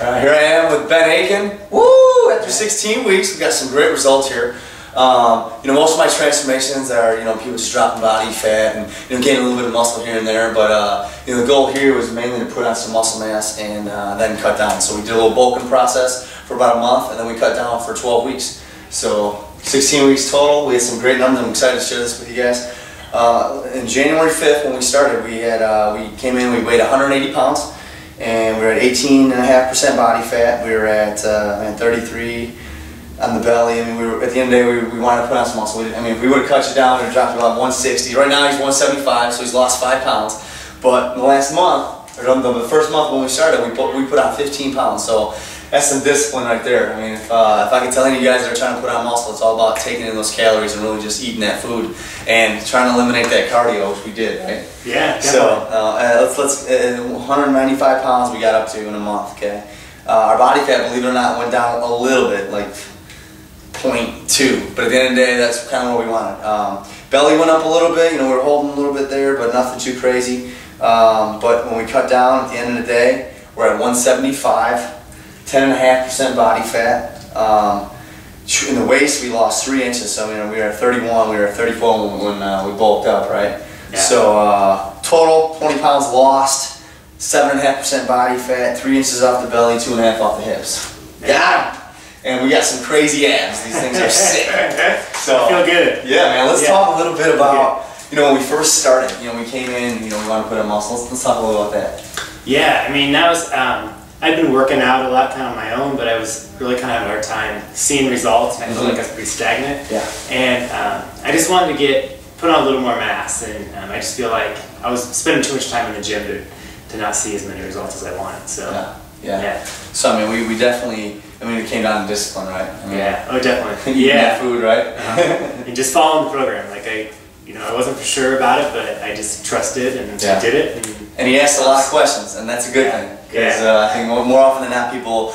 Here I am with Ben Akens. Woo! After 16 weeks, we've got some great results here. Most of my transformations are, people just dropping body fat and gaining a little bit of muscle here and there. But the goal here was mainly to put on some muscle mass and then cut down. So we did a little bulking process for about a month, and then we cut down for 12 weeks. So 16 weeks total. We had some great numbers. I'm excited to share this with you guys. In January 5th, when we started, we came in. We weighed 180 pounds. And we were at 18.5% body fat. We were at 33 on the belly. I mean, we were at the end of the day, we wanted to put on some muscle. If we would have cut you down, we would have dropped to about 160. Right now, he's 175, so he's lost 5 pounds. But the last month, or the first month when we started, we put on 15 pounds. So that's some discipline right there. I mean, if I can tell any of you guys that are trying to put on muscle, it's all about taking in those calories and really just eating that food and trying to eliminate that cardio, which we did, right? Yeah, definitely. So let's 195 pounds we got up to in a month. Okay, our body fat, believe it or not, went down a little bit, like 0.2. But at the end of the day, that's kind of what we wanted. Belly went up a little bit. We were holding a little bit there, but nothing too crazy. But when we cut down at the end of the day, we're at 175. 10.5% body fat. In the waist, we lost 3 inches. So we were at 31, we were at 34 when we bulked up, right? Yeah. So total 20 pounds lost, 7.5% body fat, 3 inches off the belly, 2.5 off the hips. Yeah. And we got some crazy abs. These things are sick. So I feel good. Yeah, man. Let's talk a little bit about when we first started. We came in. We wanted to put on muscle. Let's talk a little about that. Yeah, that was. I'd been working out a lot kind of on my own, but I was really kind of having a hard time seeing results, and I felt like I was pretty stagnant. Yeah. And I just wanted to put on a little more mass, and I just feel like I was spending too much time in the gym to not see as many results as I wanted. So yeah. So we definitely, it came down to discipline, right? Definitely. Eating that food, right? And just following the program. Like I wasn't for sure about it, but I just trusted and I did it. And he asked a lot of questions, and that's a good thing. Because I think more often than not, people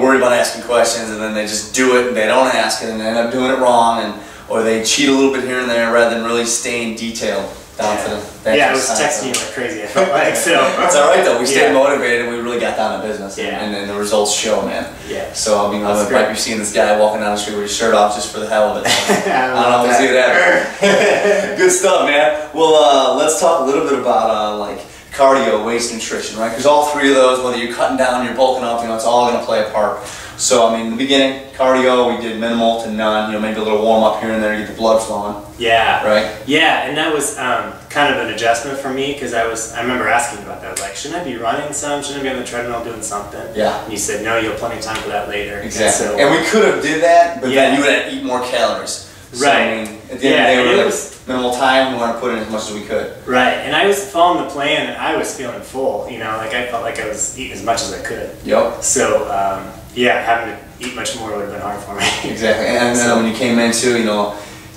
worry about asking questions, and then they just do it, and they don't ask it, and they end up doing it wrong, or they cheat a little bit here and there rather than really staying detailed down to the I was texting you like crazy, I felt like. So. It's all right, though. We stayed motivated, and we really got down to business, and the results show, man. Yeah. So, I might be seeing this guy walking down the street with his shirt off just for the hell of it. I don't know if we'll see that. Good stuff, man. Well, let's talk a little bit about, cardio, waist, nutrition, right? Because all three of those, whether you're cutting down, you're bulking up, it's all going to play a part. So, in the beginning, cardio, we did minimal to none, maybe a little warm up here and there to get the blood flowing. Yeah. Right? Yeah, and that was kind of an adjustment for me, because I remember asking about that. Like, shouldn't I be running some? Shouldn't I be on the treadmill doing something? Yeah. And you said, no, you'll have plenty of time for that later. Exactly. And we could have did that, but then you would have to eat more calories. So, right. At the end of the day, we were minimal time, we wanted to put in as much as we could. Right, and I was following the plan, and I was feeling full, I felt like I was eating as much as I could. Yep. So, having to eat much more would have been hard for me. Exactly, and then when you came in too,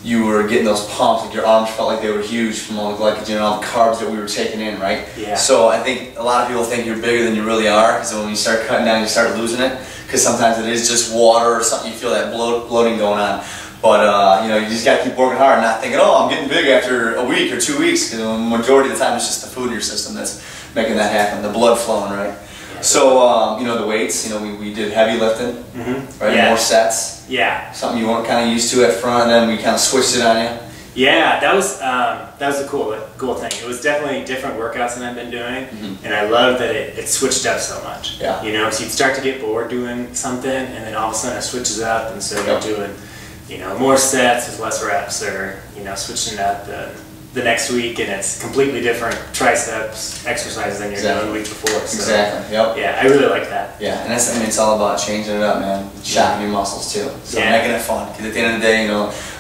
you were getting those pumps, like your arms felt like they were huge from all the glycogen and all the carbs that we were taking in, right? Yeah. So I think a lot of people think you're bigger than you really are, because when you start cutting down, you start losing it, because sometimes it is just water or something, you feel that bloating going on. But, you just got to keep working hard and not thinking, oh, I'm getting big after a week or 2 weeks, because the majority of the time it's just the food in your system that's making that happen, the blood flowing, right? So, the weights, we did heavy lifting, right? Yeah. More sets. Yeah. Something you weren't kind of used to at front, and then we kind of switched it on you. Yeah, that was a cool thing. It was definitely different workouts than I've been doing, and I love that it switched up so much. Yeah. So you'd start to get bored doing something, and then all of a sudden it switches up, and so you're doing more sets with less reps, or, switching up the next week, and it's completely different triceps exercises than you're doing the week before. So, exactly, yep. Yeah, I really like that. Yeah, and that's, it's all about changing it up, man. Shocking your muscles, too. So making it fun, because at the end of the day,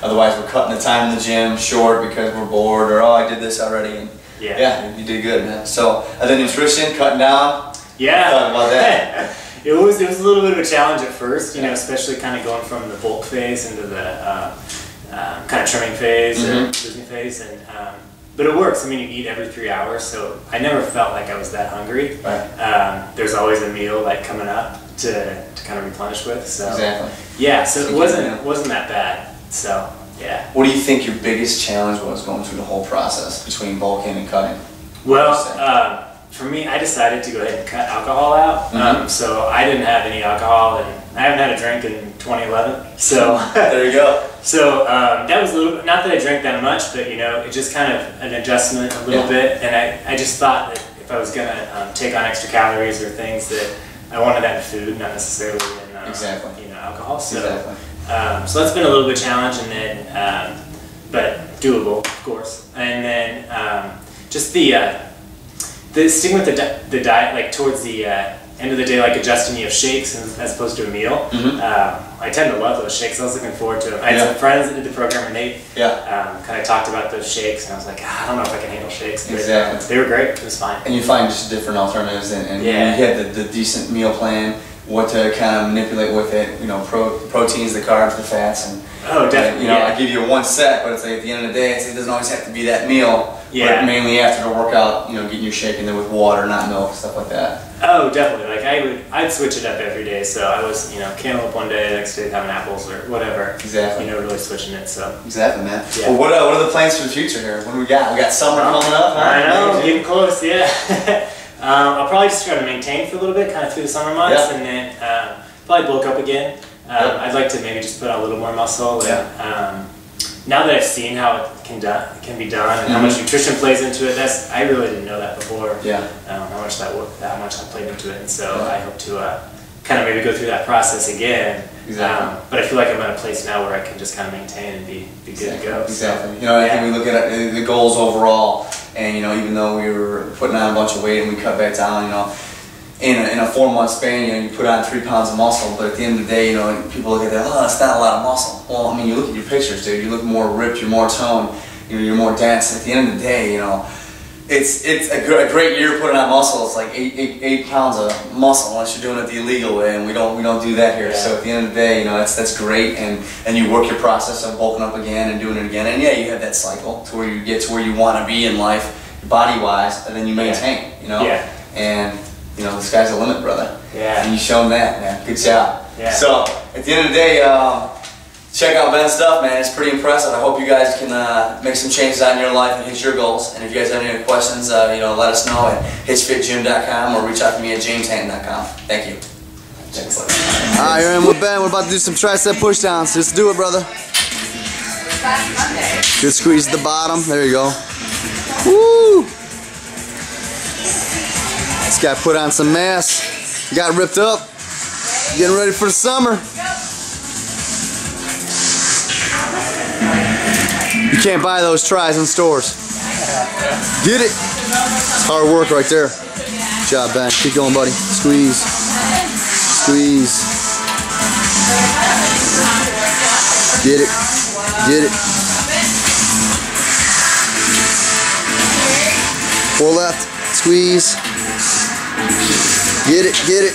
otherwise we're cutting the time in the gym short because we're bored, or, oh, I did this already, and you did good, man. So, and then nutrition, cutting down. Yeah. Talk about that. It was a little bit of a challenge at first, especially kind of going from the bulk phase into the kind of trimming phase or losing phase, and but it works. You eat every 3 hours, so I never felt like I was that hungry. Right. There's always a meal coming up to kind of replenish with. So yeah, so it wasn't that bad. So yeah. What do you think your biggest challenge was going through the whole process between bulking and cutting? Well, for me, I decided to go ahead and cut alcohol out. So I didn't have any alcohol, and I haven't had a drink in 2011. So there you go. So that was a little bit, not that I drank that much, but you know, it just kind of an adjustment a little bit. And I just thought that if I was gonna take on extra calories or things, that I wanted that in food, not necessarily in you know, alcohol. So so that's been a little bit challenge, and then but doable, of course. And then just the sticking with the diet, like towards the end of the day, like adjusting, you have shakes as opposed to a meal. I tend to love those shakes. I was looking forward to them. I had some friends that did the program, and they kind of talked about those shakes, and I was like, I don't know if I can handle shakes. But, they were great. It was fine. And you find just different alternatives, and you had the decent meal plan, what to kind of manipulate with it. You know, proteins, the carbs, the fats, and definitely. You know, I give you one set, but it's like at the end of the day, it doesn't always have to be that meal. But mainly after the workout, you know, getting your shake in there with water, not milk, stuff like that. Oh, definitely. Like I'd switch it up every day. So I was, you know, cantaloupe one day, next day having apples or whatever. Exactly. You know, really switching it. So. Exactly, man. Yeah. Well, what are the plans for the future here? What do we got? We got summer coming up. Huh? I know, getting close. Yeah. I'll probably just try to maintain for a little bit, kind of through the summer months, and then probably bulk up again. I'd like to maybe just put on a little more muscle. And, now that I've seen how it can be done and how much nutrition plays into it, I really didn't know that before. How much that much played into it, and so I hope to kind of maybe go through that process again. But I feel like I'm at a place now where I can just kind of maintain and be good to go. Exactly. You know, I think we look at the goals overall, and you know, even though we were putting on a bunch of weight and we cut back down, you know, in a 4-month span, you know, you put on 3 pounds of muscle, but at the end of the day, you know, people look at that, oh, that's not a lot of muscle. Well, I mean, you look at your pictures, dude, you look more ripped, you're more toned, you're more dense. At the end of the day, you know, it's a great year putting on muscle. It's like 8 pounds of muscle, unless you're doing it the illegal way, and we don't do that here. So at the end of the day, you know, that's great, and you work your process of bulking up again and doing it again, and you have that cycle to where you get to where you want to be in life, body-wise, and then you maintain, you know, and you know, the sky's the limit, brother. And you've shown that, man. Good job. So, at the end of the day, check out Ben's stuff, man. It's pretty impressive. I hope you guys can make some changes out in your life and hit your goals. And if you guys have any questions, you know, let us know at hitchfitgym.com or reach out to me at jameshanton.com. Thank you. Alright, here I am with Ben. We're about to do some tricep push downs. Just do it, brother. Good squeeze at the bottom. There you go. Woo! This guy put on some mass, got ripped up, getting ready for the summer. You can't buy those tries in stores. Get it. It's hard work right there. Good job, Ben. Keep going, buddy. Squeeze. Squeeze. Get it. Get it. Pull left. Squeeze. Get it, get it.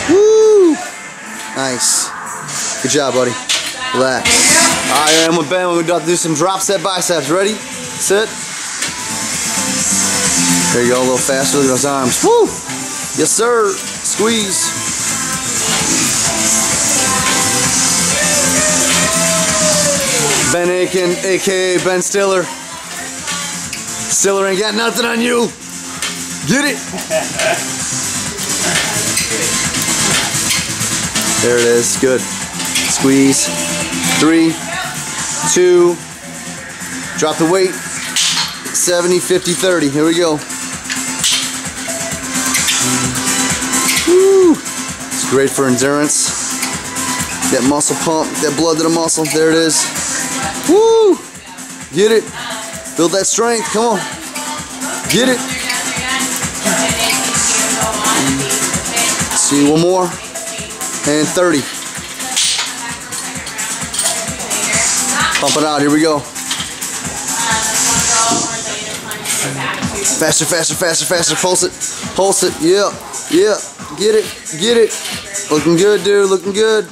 Woo! Nice. Good job, buddy. Relax. Alright, I'm with Ben. We're about to do some drop set biceps. Ready? Sit. There you go, a little faster. Look at those arms. Woo! Yes, sir. Squeeze. Ben Akens, aka Ben Stiller. Stiller ain't got nothing on you. Get it! There it is. Good. Squeeze. 3, 2. Drop the weight. 70, 50, 30. Here we go. Woo! It's great for endurance. That muscle pump, that blood to the muscle. There it is. Woo! Get it. Build that strength. Come on. Get it. See, one more. And 30. Pump it out. Here we go. Faster, faster, faster, faster. Pulse it. Pulse it. Yeah. Yeah. Get it. Get it. Looking good, dude. Looking good.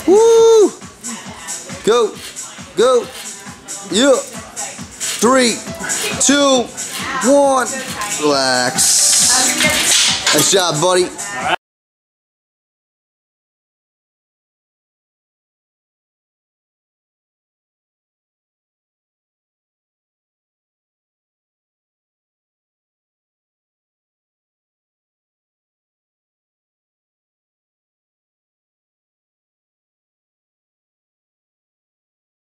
Woo! Go. Go. Yeah. 3, 2, 1. Relax. Nice job, buddy. All right.